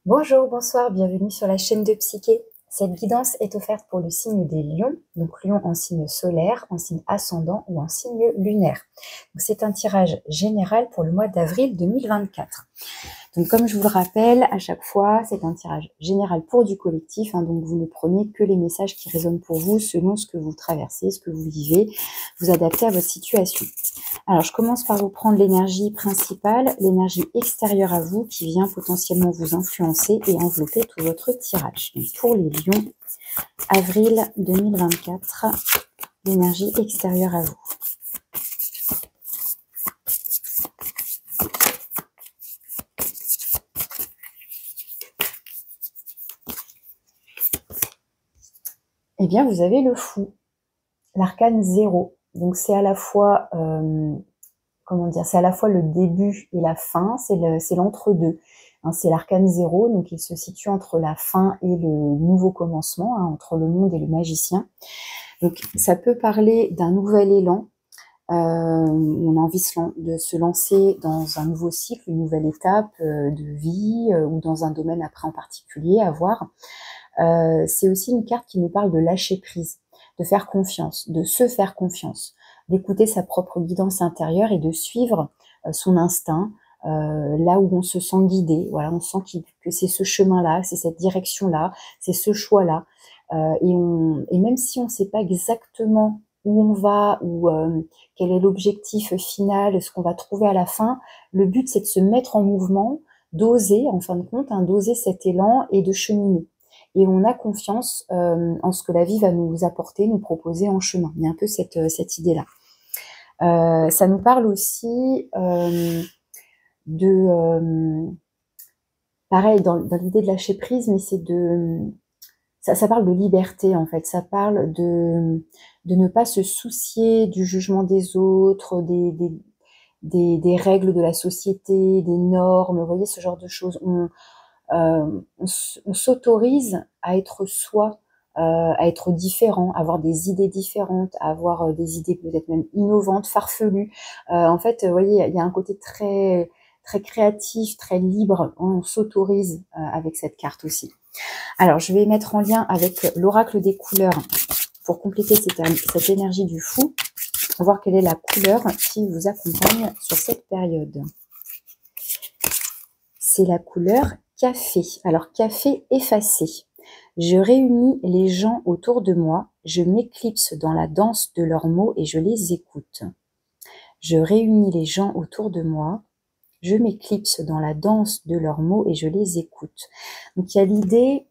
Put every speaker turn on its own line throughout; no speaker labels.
Bonjour, bonsoir, bienvenue sur la chaîne de Psyché. Cette guidance est offerte pour le signe des lions, donc lion en signe solaire, en signe ascendant ou en signe lunaire. C'est un tirage général pour le mois d'avril 2024. Donc comme je vous le rappelle, à chaque fois, c'est un tirage général pour du collectif, donc vous ne prenez que les messages qui résonnent pour vous selon ce que vous traversez, ce que vous vivez, vous adaptez à votre situation. Alors, je commence par vous prendre l'énergie principale, l'énergie extérieure à vous qui vient potentiellement vous influencer et envelopper tout votre tirage. Donc, pour les lions, avril 2024, l'énergie extérieure à vous. Eh bien, vous avez le fou, l'arcane 0. Donc, c'est à la fois, c'est à la fois le début et la fin, c'est l'entre-deux. C'est l'arcane 0, donc il se situe entre la fin et le nouveau commencement, entre le monde et le magicien. Donc ça peut parler d'un nouvel élan, on a envie de se lancer dans un nouveau cycle, une nouvelle étape de vie, ou dans un domaine après en particulier à voir. C'est aussi une carte qui nous parle de lâcher prise, de faire confiance, de se faire confiance, d'écouter sa propre guidance intérieure et de suivre son instinct, là où on se sent guidé. Voilà, on sent que c'est ce chemin-là, c'est cette direction-là, c'est ce choix-là. Et même si on ne sait pas exactement où on va ou quel est l'objectif final, ce qu'on va trouver à la fin, le but c'est de se mettre en mouvement, d'oser, en fin de compte, d'oser cet élan et de cheminer. Et on a confiance en ce que la vie va nous apporter, nous proposer en chemin. Il y a un peu cette idée-là. Ça nous parle aussi pareil, dans l'idée de lâcher prise, mais c'est ça parle de liberté en fait, ça parle de ne pas se soucier du jugement des autres, des règles de la société, des normes, vous voyez, ce genre de choses. On s'autorise à être soi, à être différent, à avoir des idées différentes, à avoir des idées peut-être même innovantes, farfelues. En fait, vous voyez, il y a un côté très, très créatif, très libre. On s'autorise avec cette carte aussi. Alors, je vais mettre en lien avec l'oracle des couleurs pour compléter cette énergie du fou, pour voir quelle est la couleur qui vous accompagne sur cette période. C'est la couleur café. Alors, café effacé. Je réunis les gens autour de moi, je m'éclipse dans la danse de leurs mots et je les écoute. Je réunis les gens autour de moi, je m'éclipse dans la danse de leurs mots et je les écoute. Donc, il y a l'idée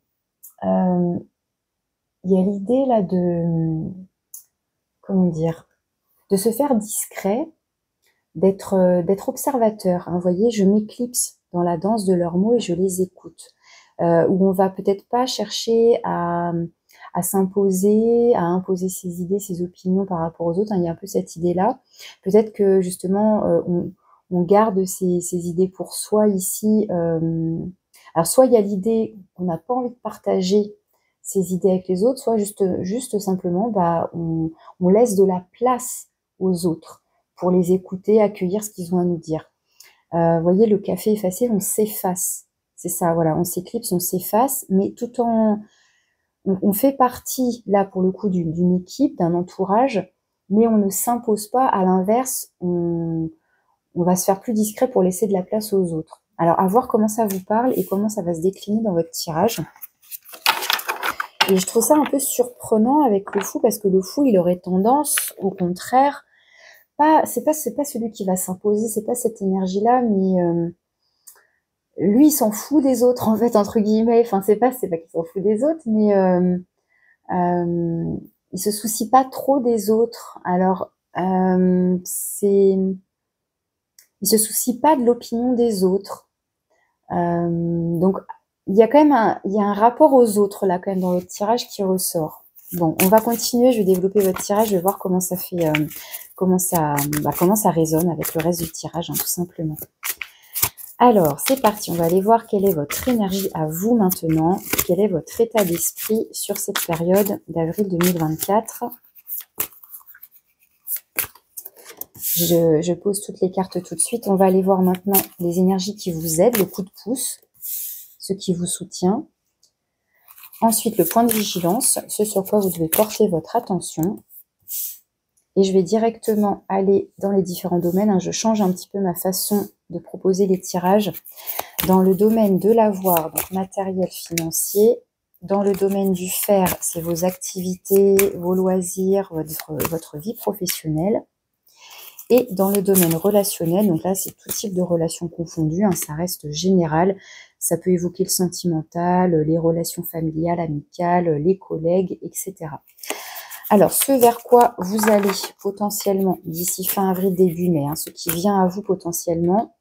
là comment dire, de se faire discret, d'être observateur. Vous voyez, je m'éclipse dans la danse de leurs mots et je les écoute. Où on va peut-être pas chercher à s'imposer, à imposer ses idées, ses opinions par rapport aux autres. Il y a un peu cette idée-là. Peut-être que justement, on garde ces idées pour soi ici. Alors, soit il y a l'idée qu'on n'a pas envie de partager ses idées avec les autres, soit juste simplement, on laisse de la place aux autres pour les écouter, accueillir ce qu'ils ont à nous dire. Vous voyez, le café effacé, on s'efface. C'est ça, voilà, on s'éclipse, on s'efface, mais tout en... On fait partie, là, pour le coup, d'une équipe, d'un entourage, mais on ne s'impose pas. À l'inverse, on va se faire plus discret pour laisser de la place aux autres. Alors, à voir comment ça vous parle et comment ça va se décliner dans votre tirage. Et je trouve ça un peu surprenant avec le fou, parce que le fou, il aurait tendance, au contraire, c'est pas celui qui va s'imposer, c'est pas cette énergie-là, mais lui, il s'en fout des autres, en fait, entre guillemets. Enfin, c'est pas qu'il s'en fout des autres, mais il se soucie pas trop des autres. Alors, il se soucie pas de l'opinion des autres. Donc, il y a quand même il y a un rapport aux autres, là, quand même, dans votre tirage qui ressort. Bon, on va continuer, je vais développer votre tirage, je vais voir comment ça fait, comment ça résonne avec le reste du tirage, tout simplement. Alors, c'est parti, on va aller voir quelle est votre énergie à vous maintenant, quel est votre état d'esprit sur cette période d'avril 2024. Je pose toutes les cartes tout de suite. On va aller voir maintenant les énergies qui vous aident, le coup de pouce ce qui vous soutient. Ensuite, le point de vigilance, ce sur quoi vous devez porter votre attention. Et je vais directement aller dans les différents domaines, hein. Je change un petit peu ma façon de proposer les tirages. Dans le domaine de l'avoir, donc matériel financier. Dans le domaine du faire, c'est vos activités, vos loisirs, votre vie professionnelle. Et dans le domaine relationnel, donc là, c'est tout type de relations confondues, hein, ça reste général. Ça peut évoquer le sentimental, les relations familiales, amicales, les collègues, etc. Alors, ce vers quoi vous allez potentiellement, d'ici fin avril, début mai, hein, ce qui vient à vous potentiellement,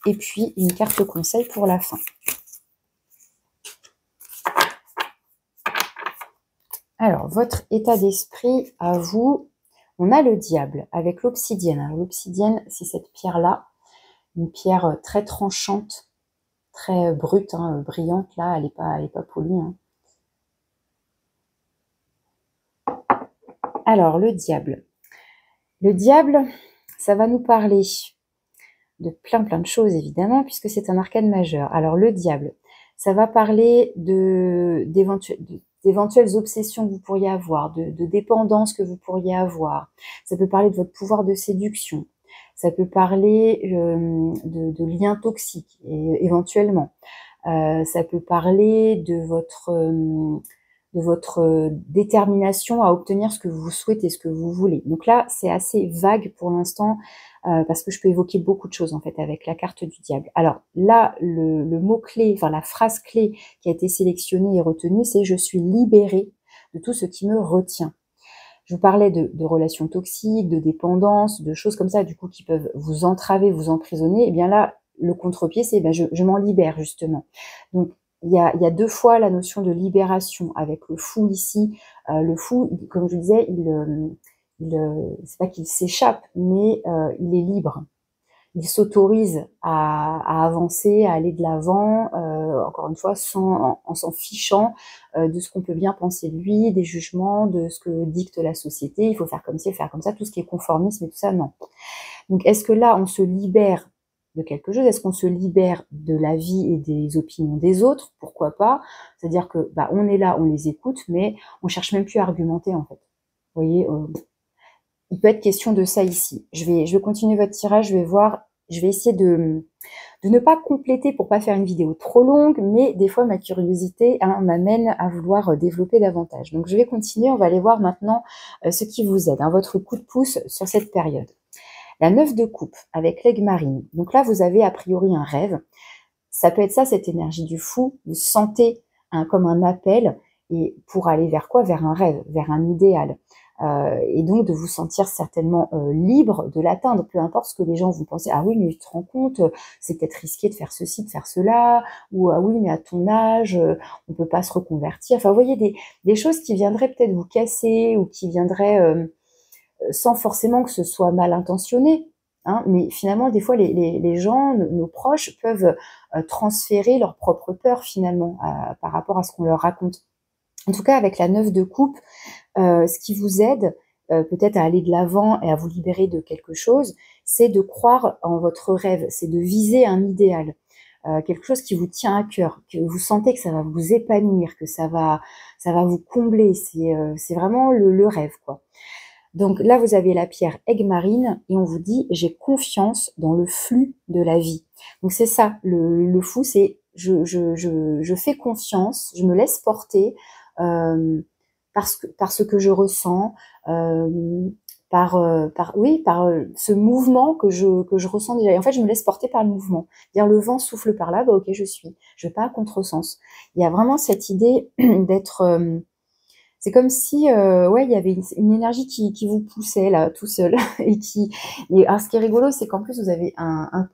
et puis une carte conseil pour la fin. Alors, votre état d'esprit à vous, on a le diable avec l'obsidienne. Alors, l'obsidienne, c'est cette pierre-là, une pierre très tranchante, très brute, hein, brillante, là, elle est pas polie, hein. Alors, le diable. Le diable, ça va nous parler de plein de choses, évidemment, puisque c'est un arcane majeur. Alors, le diable, ça va parler d'éventuelles obsessions que vous pourriez avoir, de dépendance que vous pourriez avoir. Ça peut parler de votre pouvoir de séduction. Ça peut parler de liens toxiques, éventuellement. Ça peut parler de votre détermination à obtenir ce que vous souhaitez, ce que vous voulez. Donc là, c'est assez vague pour l'instant, parce que je peux évoquer beaucoup de choses en fait avec la carte du diable. Alors là, le mot-clé, enfin la phrase clé qui a été sélectionnée et retenue, c'est « je suis libérée de tout ce qui me retient ». Je vous parlais de relations toxiques, de dépendance, de choses comme ça, du coup, qui peuvent vous entraver, vous emprisonner. Et bien là, le contre-pied, c'est je m'en libère, justement. Donc, il y a deux fois la notion de libération avec le fou ici. Le fou, comme je vous disais, c'est pas qu'il s'échappe, mais il est libre. Il s'autorise à avancer, à aller de l'avant, encore une fois, en s'en fichant de ce qu'on peut bien penser de lui, des jugements, de ce que dicte la société. Il faut faire comme ci, faire comme ça, tout ce qui est conformisme et tout ça, non. Donc, est-ce que là, on se libère de quelque chose? Est-ce qu'on se libère de la vie et des opinions des autres? Pourquoi pas? C'est-à-dire que on est là, on les écoute, mais on cherche même plus à argumenter, en fait. Vous voyez, il peut être question de ça ici. Je vais continuer votre tirage, je vais voir, je vais essayer de ne pas compléter pour pas faire une vidéo trop longue, mais des fois ma curiosité m'amène à vouloir développer davantage. Donc je vais continuer, on va aller voir maintenant ce qui vous aide, votre coup de pouce sur cette période. La 9 de coupe avec l'aigle marine. Donc là, vous avez a priori un rêve. Ça peut être ça, cette énergie du fou. Vous sentez comme un appel, et pour aller vers quoi? Vers un rêve, vers un idéal. Et donc de vous sentir certainement libre de l'atteindre, peu importe ce que les gens vont penser. Ah oui, mais tu te rends compte, c'est peut-être risqué de faire ceci, de faire cela, ou ah oui, mais à ton âge, on peut pas se reconvertir. Enfin, vous voyez, des choses qui viendraient peut-être vous casser, ou qui viendraient sans forcément que ce soit mal intentionné. Hein, mais finalement, des fois, les gens, nos proches, peuvent transférer leur propre peur finalement par rapport à ce qu'on leur raconte. En tout cas, avec la 9 de coupe, ce qui vous aide peut-être à aller de l'avant et à vous libérer de quelque chose, c'est de croire en votre rêve, c'est de viser un idéal, quelque chose qui vous tient à cœur, que vous sentez que ça va vous épanouir, que ça va vous combler, c'est vraiment le rêve, quoi. Donc là, vous avez la pierre aigle marine et on vous dit « j'ai confiance dans le flux de la vie ». Donc c'est ça, le fou, c'est je fais confiance, je me laisse porter par ce que je ressens, par ce mouvement que je ressens déjà. Et en fait, je me laisse porter par le mouvement. Dire le vent souffle par là, ok, je vais pas à contresens. Il y a vraiment cette idée d'être... c'est comme si, il y avait une énergie qui vous poussait là, tout seul. Alors, ce qui est rigolo, c'est qu'en plus, vous avez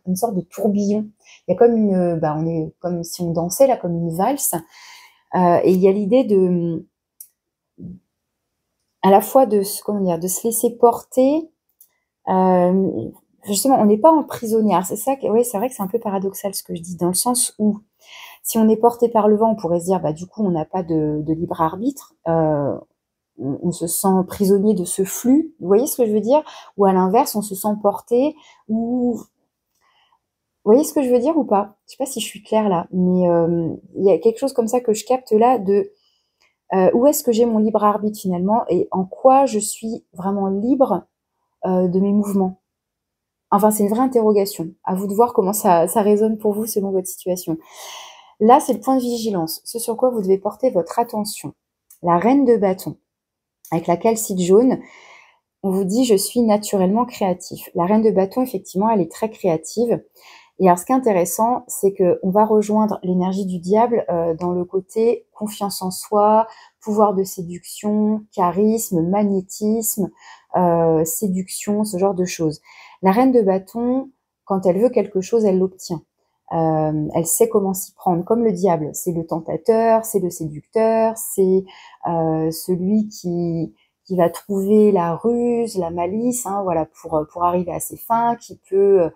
une sorte de tourbillon. Il y a comme on est comme si on dansait là, comme une valse. Et il y a l'idée à la fois de se laisser porter. Justement, on n'est pas emprisonné. Alors, c'est ça, c'est vrai que c'est un peu paradoxal ce que je dis, dans le sens où si on est porté par le vent, on pourrait se dire, du coup, on n'a pas de libre arbitre. On se sent prisonnier de ce flux. Vous voyez ce que je veux dire? Ou à l'inverse, on se sent porté, ou voyez ce que je veux dire ou pas? Je sais pas si je suis claire là, mais il y a quelque chose comme ça que je capte là de où est-ce que j'ai mon libre arbitre finalement et en quoi je suis vraiment libre de mes mouvements. Enfin, c'est une vraie interrogation. À vous de voir comment ça résonne pour vous selon votre situation. Là, c'est le point de vigilance, ce sur quoi vous devez porter votre attention. La reine de bâton, avec la calcite jaune, on vous dit je suis naturellement créatif. La reine de bâton, effectivement, elle est très créative. Et alors, ce qui est intéressant, c'est qu'on va rejoindre l'énergie du diable dans le côté confiance en soi, pouvoir de séduction, charisme, magnétisme, séduction, ce genre de choses. La reine de bâton, quand elle veut quelque chose, elle l'obtient. Elle sait comment s'y prendre, comme le diable. C'est le tentateur, c'est le séducteur, c'est celui qui va trouver la ruse, la malice, hein, voilà, pour arriver à ses fins, qui peut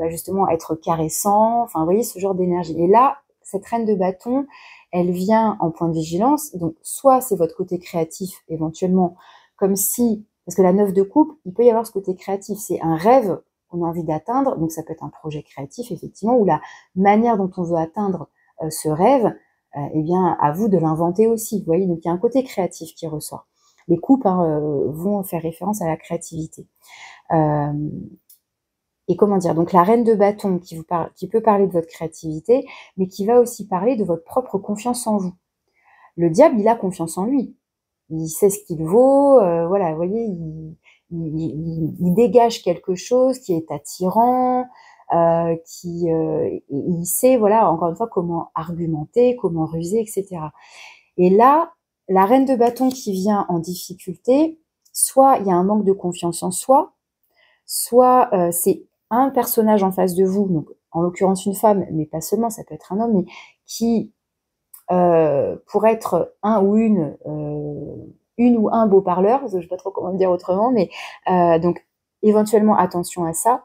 justement être caressant, enfin, vous voyez, ce genre d'énergie. Et là, cette reine de bâton, elle vient en point de vigilance, donc soit c'est votre côté créatif, éventuellement, comme si, parce que la 9 de coupe, il peut y avoir ce côté créatif, c'est un rêve qu'on a envie d'atteindre, donc ça peut être un projet créatif, effectivement, ou la manière dont on veut atteindre ce rêve, eh bien, à vous de l'inventer aussi, vous voyez, donc il y a un côté créatif qui ressort. Les coupes vont faire référence à la créativité. Et comment dire, donc la reine de bâton qui peut parler de votre créativité, mais qui va aussi parler de votre propre confiance en vous. Le diable, il a confiance en lui. Il sait ce qu'il vaut, voilà, vous voyez, il dégage quelque chose qui est attirant, il sait, voilà, encore une fois, comment argumenter, comment ruser, etc. Et là, la reine de bâton qui vient en difficulté, soit il y a un manque de confiance en soi, soit c'est un personnage en face de vous, donc en l'occurrence une femme, mais pas seulement, ça peut être un homme, mais qui, pour être un ou une ou un beau parleur, parce que je ne sais pas trop comment le dire autrement, mais donc éventuellement attention à ça.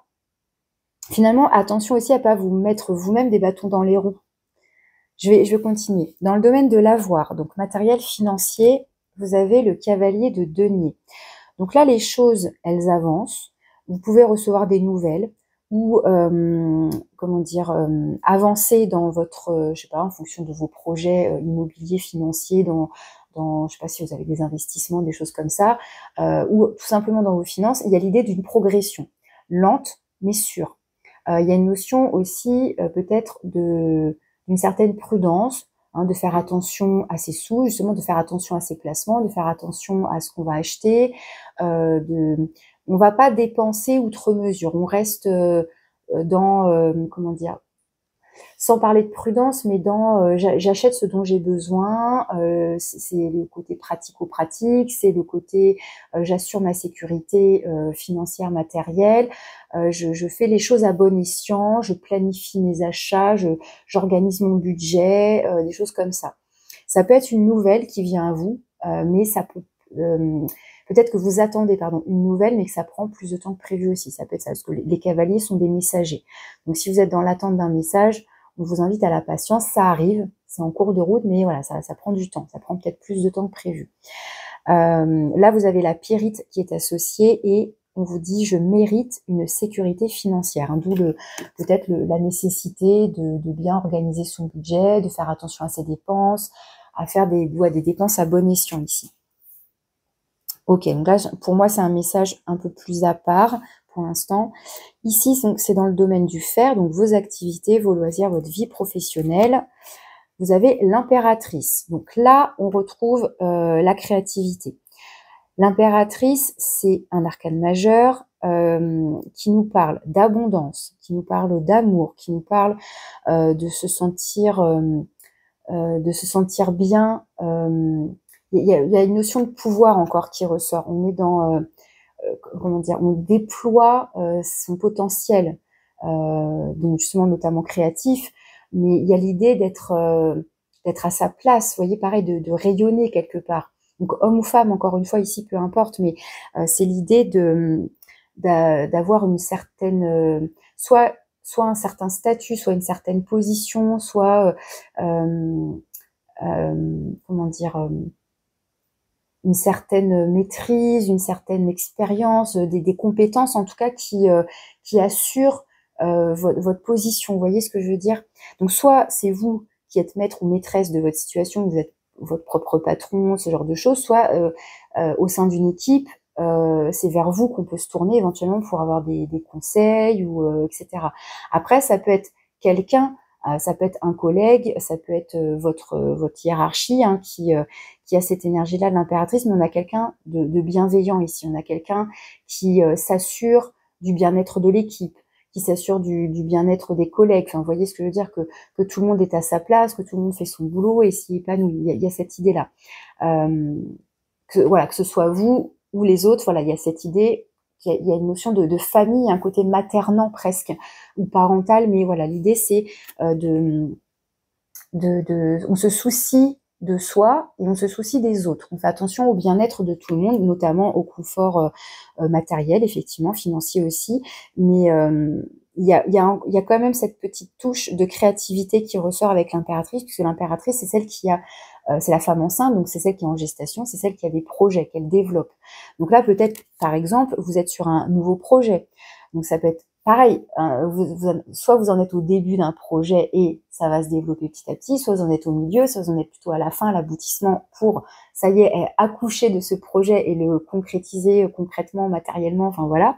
Finalement, attention aussi à ne pas vous mettre vous-même des bâtons dans les roues. Je vais continuer. Dans le domaine de l'avoir, donc matériel financier, vous avez le cavalier de denier. Donc là, les choses, elles avancent. Vous pouvez recevoir des nouvelles ou, comment dire, avancer dans votre, je sais pas, en fonction de vos projets immobiliers, financiers, je sais pas si vous avez des investissements, des choses comme ça, ou tout simplement dans vos finances. Il y a l'idée d'une progression lente mais sûre. Il y a une notion aussi peut-être d'une certaine prudence, hein, de faire attention à ses sous, justement de faire attention à ses placements, de faire attention à ce qu'on va acheter, on va pas dépenser outre mesure, on reste dans, comment dire, sans parler de prudence, mais dans j'achète ce dont j'ai besoin, c'est le côté pratico-pratique, c'est le côté j'assure ma sécurité financière, matérielle, je fais les choses à bon escient, je planifie mes achats, j'organise mon budget, des choses comme ça. Ça peut être une nouvelle qui vient à vous, mais ça peut peut-être que vous attendez une nouvelle, mais que ça prend plus de temps que prévu aussi. Ça peut être ça, parce que les cavaliers sont des messagers. Donc si vous êtes dans l'attente d'un message, on vous invite à la patience, ça arrive, c'est en cours de route, mais voilà, ça prend du temps, ça prend peut-être plus de temps que prévu. Là, vous avez la pyrite qui est associée et on vous dit je mérite une sécurité financière, hein, d'où peut-être la nécessité de bien organiser son budget, de faire attention à ses dépenses, à faire des dépenses à bon escient ici. Ok, donc là, pour moi, c'est un message un peu plus à part pour l'instant. Ici, c'est dans le domaine du faire, donc vos activités, vos loisirs, votre vie professionnelle. Vous avez l'impératrice. Donc là, on retrouve la créativité. L'impératrice, c'est un arcane majeur qui nous parle d'abondance, qui nous parle d'amour, qui nous parle de se sentir bien. Il y a une notion de pouvoir encore qui ressort. On est dans comment dire, on déploie son potentiel, donc justement notamment créatif, mais il y a l'idée d'être à sa place, vous voyez, pareil, de rayonner quelque part. Donc homme ou femme, encore une fois ici, peu importe, mais c'est l'idée d'avoir une certaine, soit un certain statut, soit une certaine position, soit comment dire, une certaine maîtrise, une certaine expérience, des compétences en tout cas qui assurent votre position. Vous voyez ce que je veux dire? Donc, soit c'est vous qui êtes maître ou maîtresse de votre situation, vous êtes votre propre patron, ce genre de choses, soit au sein d'une équipe, c'est vers vous qu'on peut se tourner éventuellement pour avoir des conseils ou etc. Après, ça peut être quelqu'un, ça peut être un collègue, ça peut être votre hiérarchie hein, qui a cette énergie-là de l'impératrice, mais on a quelqu'un de bienveillant ici, on a quelqu'un qui s'assure du bien-être de l'équipe, qui s'assure du bien-être des collègues. Enfin, vous voyez ce que je veux dire, que tout le monde est à sa place, que tout le monde fait son boulot et s'y épanouit. Il y a cette idée-là. Voilà, que ce soit vous ou les autres, voilà, il y a cette idée, il y a une notion de famille, un côté maternant presque, ou parental, mais voilà, l'idée c'est on se soucie de soi et on se soucie des autres. On fait attention au bien-être de tout le monde, notamment au confort matériel, effectivement, financier aussi, mais il y a quand même cette petite touche de créativité qui ressort avec l'impératrice, puisque l'impératrice, c'est celle qui a c'est la femme enceinte, donc c'est celle qui est en gestation, c'est celle qui a des projets, qu'elle développe. Donc là, peut-être, par exemple, vous êtes sur un nouveau projet. Donc ça peut être pareil, soit vous en êtes au début d'un projet et ça va se développer petit à petit, soit vous en êtes au milieu, soit vous en êtes plutôt à la fin, à l'aboutissement pour, ça y est, accoucher de ce projet et le concrétiser concrètement, matériellement, enfin voilà.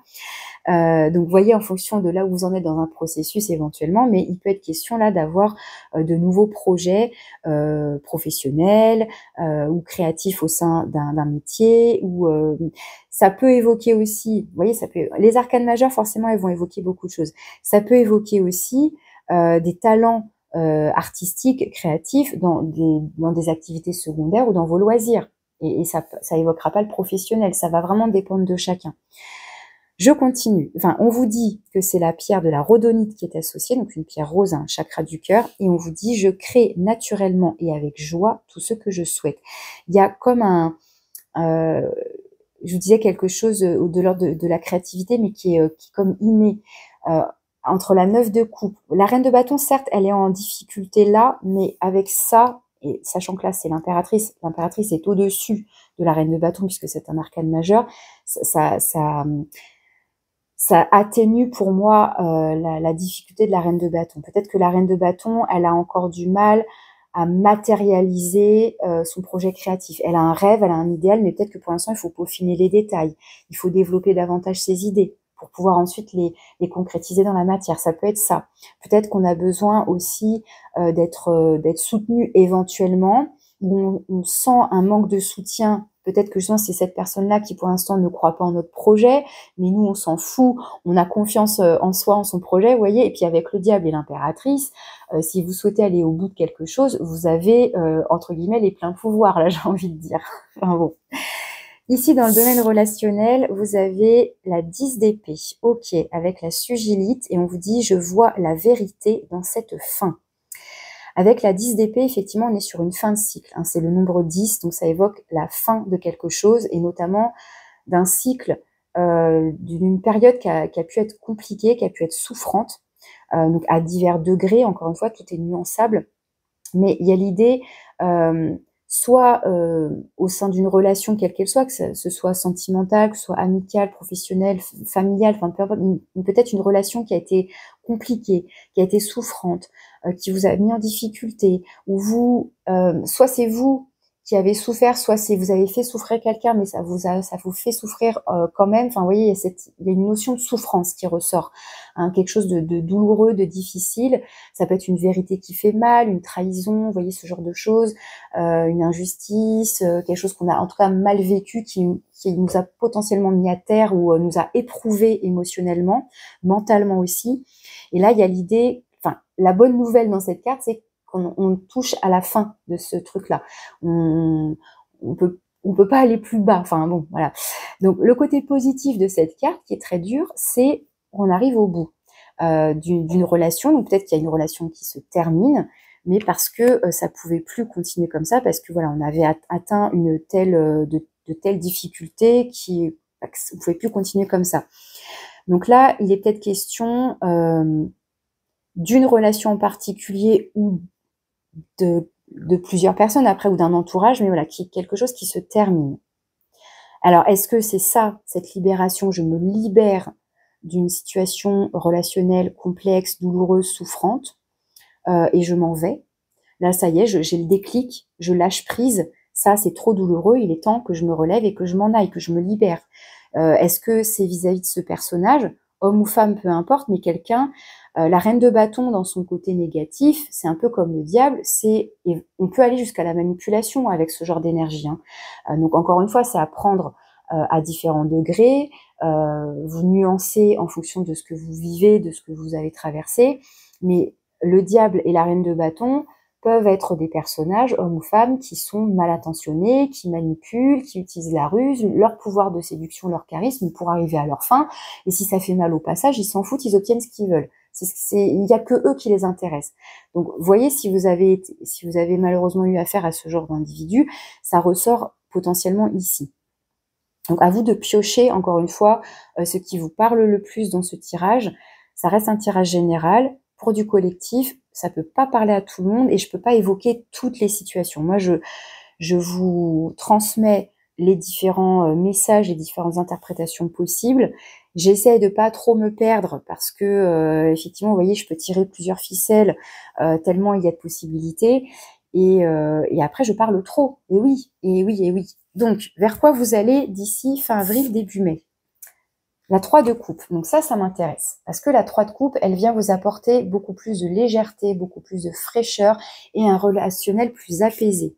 Donc, vous voyez, en fonction de là où vous en êtes dans un processus éventuellement, mais il peut être question là d'avoir de nouveaux projets professionnels ou créatifs au sein d'un métier. Ou ça peut évoquer aussi, vous voyez, les arcanes majeures, forcément, elles vont évoquer beaucoup de choses. Ça peut évoquer aussi des talents artistiques, créatifs dans des activités secondaires ou dans vos loisirs. Et ça évoquera pas le professionnel, ça va vraiment dépendre de chacun. Je continue. Enfin, on vous dit que c'est la pierre de la rhodonite qui est associée, donc une pierre rose à un chakra du cœur, et on vous dit je crée naturellement et avec joie tout ce que je souhaite. Il y a comme je vous disais quelque chose de l'ordre de la créativité, mais qui est comme inné. Entre la 9 de coupe, la reine de bâton, certes, elle est en difficulté là, mais avec ça, et sachant que là c'est l'impératrice est au-dessus de la reine de bâton puisque c'est un arcane majeur, ça atténue pour moi la difficulté de la reine de bâton. Peut-être que la reine de bâton, elle a encore du mal à matérialiser son projet créatif. Elle a un rêve, elle a un idéal, mais peut-être que pour l'instant, il faut peaufiner les détails. Il faut développer davantage ses idées pour pouvoir ensuite les concrétiser dans la matière. Ça peut être ça. Peut-être qu'on a besoin aussi d'être soutenu éventuellement, où on sent un manque de soutien. Peut-être que justement, c'est cette personne-là qui, pour l'instant, ne croit pas en notre projet, mais nous, on s'en fout, on a confiance en soi, en son projet, vous voyez. Et puis, avec le diable et l'impératrice, si vous souhaitez aller au bout de quelque chose, vous avez, entre guillemets, les pleins pouvoirs, là, j'ai envie de dire. Enfin bon. Ici, dans le domaine relationnel, vous avez la 10 d'épée, ok, avec la sugilite, et on vous dit, je vois la vérité dans cette fin. Avec la 10 d'épée, effectivement, on est sur une fin de cycle. Hein, c'est le nombre 10, donc ça évoque la fin de quelque chose, et notamment d'un cycle, d'une période qui a pu être compliquée, qui a pu être souffrante, donc à divers degrés, encore une fois, tout est nuançable, mais il y a l'idée, soit au sein d'une relation quelle qu'elle soit, que ce soit sentimentale, que ce soit amicale, professionnelle, familiale, enfin peu importe, peut-être une relation qui a été compliquée, qui a été souffrante, qui vous a mis en difficulté, ou vous, soit c'est vous qui avez souffert, soit c'est vous avez fait souffrir quelqu'un, mais ça vous fait souffrir quand même. Enfin, vous voyez, il y a une notion de souffrance qui ressort, hein, quelque chose de douloureux, de difficile. Ça peut être une vérité qui fait mal, une trahison, vous voyez, ce genre de choses, une injustice, quelque chose qu'on a en tout cas mal vécu, qui nous a potentiellement mis à terre ou nous a éprouvé émotionnellement, mentalement aussi. Et là, il y a l'idée, enfin, la bonne nouvelle dans cette carte, c'est qu'on touche à la fin de ce truc-là. On peut pas aller plus bas. Enfin bon, voilà. Donc le côté positif de cette carte, qui est très dur, c'est qu'on arrive au bout d'une relation. Donc peut-être qu'il y a une relation qui se termine, mais parce que ça pouvait plus continuer comme ça, parce que voilà, on avait atteint une telle de telles difficultés qui on pouvait plus continuer comme ça. Donc là, il est peut-être question d'une relation en particulier ou de plusieurs personnes après, ou d'un entourage, mais voilà, quelque chose qui se termine. Alors, est-ce que c'est ça, cette libération, je me libère d'une situation relationnelle complexe, douloureuse, souffrante, et je m'en vais. Là, ça y est, j'ai le déclic, je lâche prise. Ça, c'est trop douloureux, il est temps que je me relève et que je m'en aille, que je me libère. Est-ce que c'est vis-à-vis de ce personnage, homme ou femme, peu importe, mais quelqu'un, la reine de bâton dans son côté négatif, c'est un peu comme le diable, et on peut aller jusqu'à la manipulation avec ce genre d'énergie, hein. Donc encore une fois, c'est à prendre à différents degrés, vous nuancez en fonction de ce que vous vivez, de ce que vous avez traversé, mais le diable et la reine de bâton peuvent être des personnages, hommes ou femmes, qui sont mal intentionnés, qui manipulent, qui utilisent la ruse, leur pouvoir de séduction, leur charisme pour arriver à leur fin. Et si ça fait mal au passage, ils s'en foutent, ils obtiennent ce qu'ils veulent. Il n'y a que eux qui les intéressent. Donc, voyez, si vous avez malheureusement eu affaire à ce genre d'individu, ça ressort potentiellement ici. Donc, à vous de piocher, encore une fois, ce qui vous parle le plus dans ce tirage. Ça reste un tirage général pour du collectif. Ça peut pas parler à tout le monde et je peux pas évoquer toutes les situations. Moi, je vous transmets les différents messages et différentes interprétations possibles. J'essaie de pas trop me perdre parce que effectivement, vous voyez, je peux tirer plusieurs ficelles tellement il y a de possibilités. Et après, je parle trop. Et oui, et oui, et oui. Donc, vers quoi vous allez d'ici fin avril, début mai? La 3 de coupe, donc ça m'intéresse. Parce que la 3 de coupe, elle vient vous apporter beaucoup plus de légèreté, beaucoup plus de fraîcheur et un relationnel plus apaisé.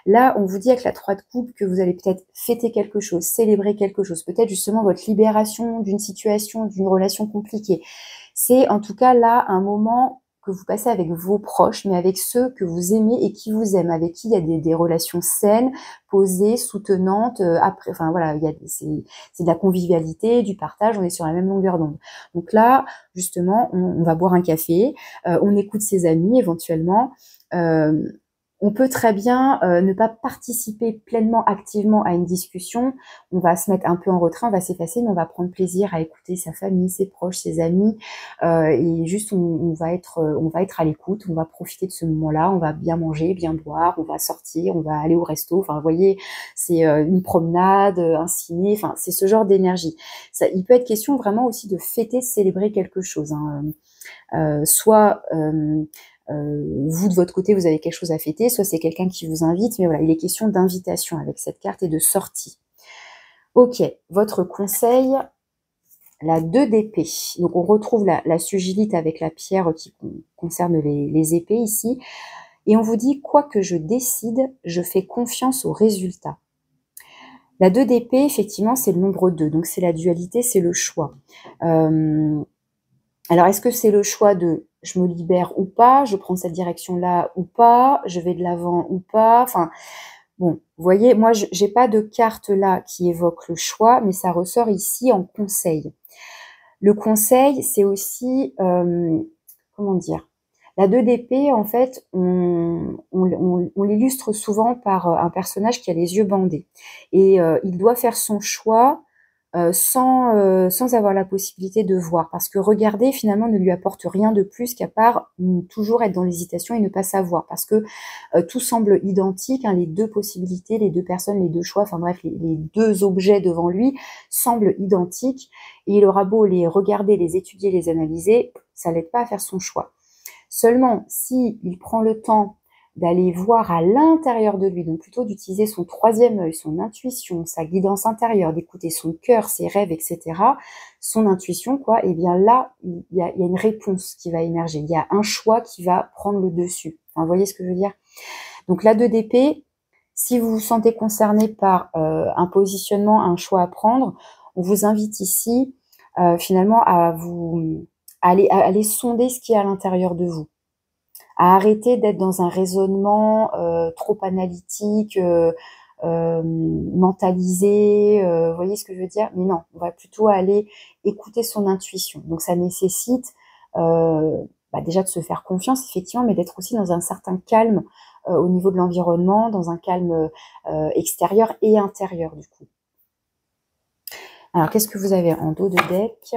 Là, on vous dit avec la 3 de coupe que vous allez peut-être fêter quelque chose, célébrer quelque chose, peut-être justement votre libération d'une situation, d'une relation compliquée. C'est en tout cas là un moment que vous passez avec vos proches, mais avec ceux que vous aimez et qui vous aiment, avec qui il y a des relations saines, posées, soutenantes. Après, enfin voilà, c'est de la convivialité, du partage, on est sur la même longueur d'onde. Donc là, justement, on va boire un café, on écoute ses amis éventuellement. On peut très bien ne pas participer pleinement, activement à une discussion. On va se mettre un peu en retrait, on va s'effacer, mais on va prendre plaisir à écouter sa famille, ses proches, ses amis. Et juste, on va être à l'écoute, on va profiter de ce moment-là, on va bien manger, bien boire, on va sortir, on va aller au resto. Enfin, vous voyez, c'est une promenade, un ciné. Enfin, c'est ce genre d'énergie. Il peut être question vraiment aussi de fêter, de célébrer quelque chose, hein. Soit vous, de votre côté, vous avez quelque chose à fêter, soit c'est quelqu'un qui vous invite, mais voilà, il est question d'invitation avec cette carte et de sortie. Ok, votre conseil, la 2 d'épée. Donc, on retrouve la sugilite avec la pierre qui concerne les épées ici. Et on vous dit, quoi que je décide, je fais confiance au résultat. La 2 d'épée, effectivement, c'est le nombre 2. Donc, c'est la dualité, c'est le choix. Alors, est-ce que c'est le choix de je me libère ou pas, je prends cette direction-là ou pas, je vais de l'avant ou pas, enfin, bon, vous voyez, moi, j'ai pas de carte là qui évoque le choix, mais ça ressort ici en conseil. Le conseil, c'est aussi, comment dire, la 2 d'épée, en fait, on l'illustre souvent par un personnage qui a les yeux bandés. Et il doit faire son choix sans avoir la possibilité de voir. Parce que regarder, finalement, ne lui apporte rien de plus qu'à part toujours être dans l'hésitation et ne pas savoir. Parce que tout semble identique, hein, les deux possibilités, les deux personnes, les deux choix, enfin bref, les deux objets devant lui semblent identiques. Et il aura beau les regarder, les étudier, les analyser, ça l'aide pas à faire son choix. Seulement, s'il prend le temps d'aller voir à l'intérieur de lui, donc plutôt d'utiliser son troisième œil, son intuition, sa guidance intérieure, d'écouter son cœur, ses rêves, etc., son intuition, quoi, et bien là, il y a une réponse qui va émerger, il y a un choix qui va prendre le dessus. Enfin, vous voyez ce que je veux dire? Donc la 2 d'épée, si vous vous sentez concerné par un positionnement, un choix à prendre, on vous invite ici finalement à aller sonder ce qui est à l'intérieur de vous, à arrêter d'être dans un raisonnement trop analytique, mentalisé, vous voyez ce que je veux dire? Mais non, on va plutôt aller écouter son intuition. Donc ça nécessite déjà de se faire confiance, effectivement, mais d'être aussi dans un certain calme au niveau de l'environnement, dans un calme extérieur et intérieur du coup. Alors, qu'est-ce que vous avez en dos de deck?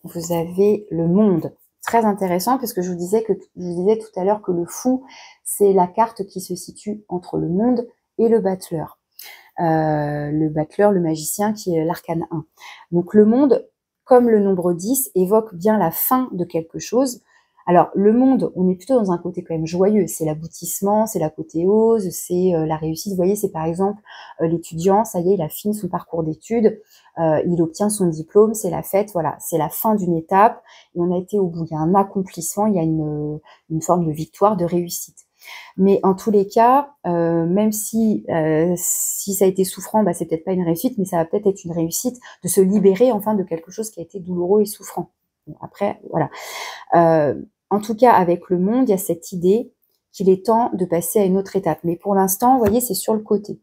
Vous avez le monde. Très intéressant parce que je vous disais tout à l'heure que le fou, c'est la carte qui se situe entre le monde et le battleur. Le battleur, le magicien qui est l'arcane 1. Donc le monde, comme le nombre 10 évoque bien la fin de quelque chose. Alors, le monde, on est plutôt dans un côté quand même joyeux. C'est l'aboutissement, c'est l'apothéose, c'est la réussite. Vous voyez, c'est par exemple l'étudiant, ça y est, il a fini son parcours d'études, il obtient son diplôme, c'est la fête, voilà, c'est la fin d'une étape. Et on a été au bout, il y a un accomplissement, il y a une forme de victoire, de réussite. Mais en tous les cas, même si ça a été souffrant, bah, c'est peut-être pas une réussite, mais ça va peut-être être une réussite de se libérer enfin de quelque chose qui a été douloureux et souffrant. Bon, après, voilà. En tout cas, avec le monde, il y a cette idée qu'il est temps de passer à une autre étape. Mais pour l'instant, vous voyez, c'est sur le côté.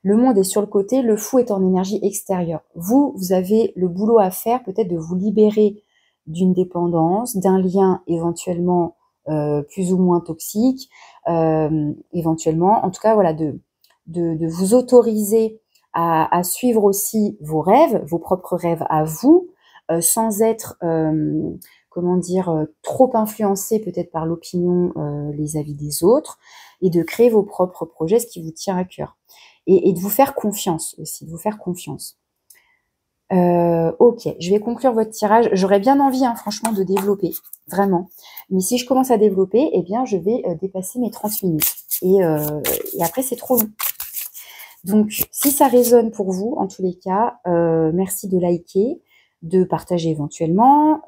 Le monde est sur le côté, le fou est en énergie extérieure. Vous avez le boulot à faire, peut-être de vous libérer d'une dépendance, d'un lien éventuellement plus ou moins toxique, éventuellement. En tout cas, voilà, de vous autoriser à suivre aussi vos rêves, vos propres rêves à vous, sans être comment dire, trop influencé peut-être par l'opinion, les avis des autres, et de créer vos propres projets, ce qui vous tient à cœur. Et de vous faire confiance aussi, de vous faire confiance. Ok, je vais conclure votre tirage. J'aurais bien envie, hein, franchement, de développer, vraiment. Mais si je commence à développer, eh bien, je vais dépasser mes 30 minutes. Et après, c'est trop long. Donc, si ça résonne pour vous, en tous les cas, merci de liker, de partager éventuellement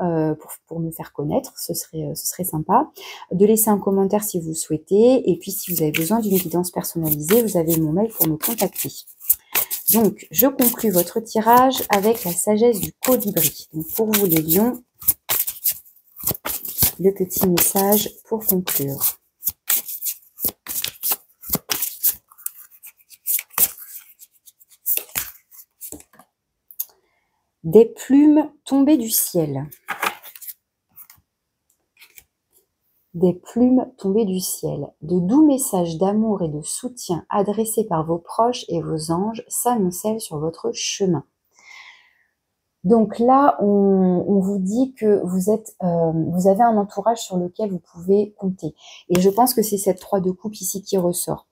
pour me faire connaître, ce serait sympa. De laisser un commentaire si vous le souhaitez. Et puis, si vous avez besoin d'une guidance personnalisée, vous avez mon mail pour me contacter. Donc, je conclus votre tirage avec la sagesse du colibri. Donc, pour vous les lions, le petit message pour conclure. Des plumes tombées du ciel. Des plumes tombées du ciel. De doux messages d'amour et de soutien adressés par vos proches et vos anges s'annoncent sur votre chemin. Donc là, on vous dit que vous avez un entourage sur lequel vous pouvez compter. Et je pense que c'est cette 3 de coupe ici qui ressort.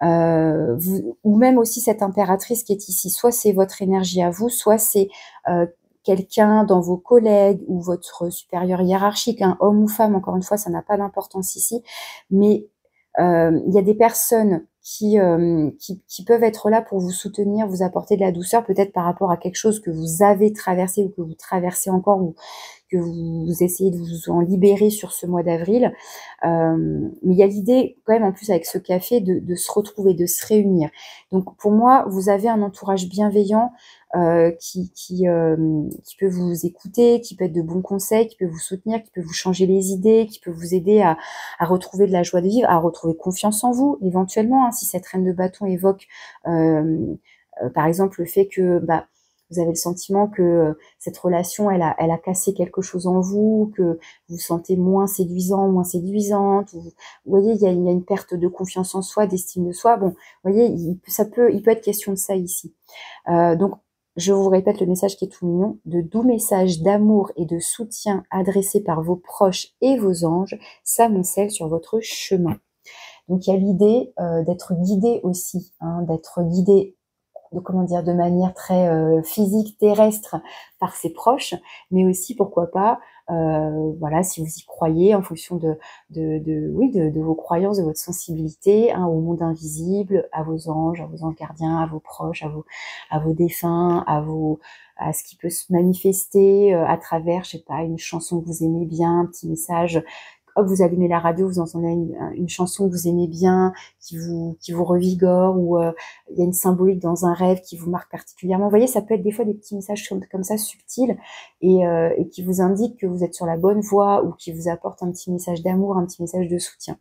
Ou même aussi cette impératrice qui est ici. Soit c'est votre énergie à vous, soit c'est quelqu'un dans vos collègues ou votre supérieur hiérarchique, un homme ou femme, encore une fois, ça n'a pas d'importance ici. Mais il y a des personnes qui peuvent être là pour vous soutenir, vous apporter de la douceur, peut-être par rapport à quelque chose que vous avez traversé ou que vous traversez encore, ou que vous essayez de vous en libérer sur ce mois d'avril. Mais il y a l'idée, quand même, en plus avec ce café, de se retrouver, de se réunir. Donc pour moi, vous avez un entourage bienveillant qui peut vous écouter, qui peut être de bons conseils, qui peut vous soutenir, qui peut vous changer les idées, qui peut vous aider à retrouver de la joie de vivre, à retrouver confiance en vous, éventuellement, hein, si cette reine de bâton évoque, par exemple, le fait que vous avez le sentiment que cette relation, elle a cassé quelque chose en vous, que vous vous sentez moins séduisant, moins séduisante. Vous voyez, il y a une perte de confiance en soi, d'estime de soi. Bon, vous voyez, il peut être question de ça ici. Donc, je vous répète le message qui est tout mignon. De doux messages d'amour et de soutien adressés par vos proches et vos anges s'amoncellent sur votre chemin. Donc, il y a l'idée d'être guidé aussi, hein, d'être guidé de manière très physique, terrestre par ses proches, mais aussi, pourquoi pas, voilà, si vous y croyez, en fonction de vos croyances, de votre sensibilité, hein, au monde invisible, à vos anges gardiens, à vos proches, à vos défunts, à ce qui peut se manifester à travers, je sais pas, une chanson que vous aimez bien, un petit message. Hop, vous allumez la radio, vous entendez une chanson que vous aimez bien, qui vous revigore, ou il y a une symbolique dans un rêve qui vous marque particulièrement. Vous voyez, ça peut être des fois des petits messages comme ça, subtils, et qui vous indiquent que vous êtes sur la bonne voie, ou qui vous apportent un petit message d'amour, un petit message de soutien.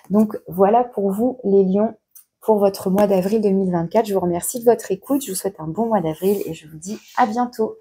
Donc voilà pour vous, les lions, pour votre mois d'avril 2024. Je vous remercie de votre écoute, je vous souhaite un bon mois d'avril, et je vous dis à bientôt.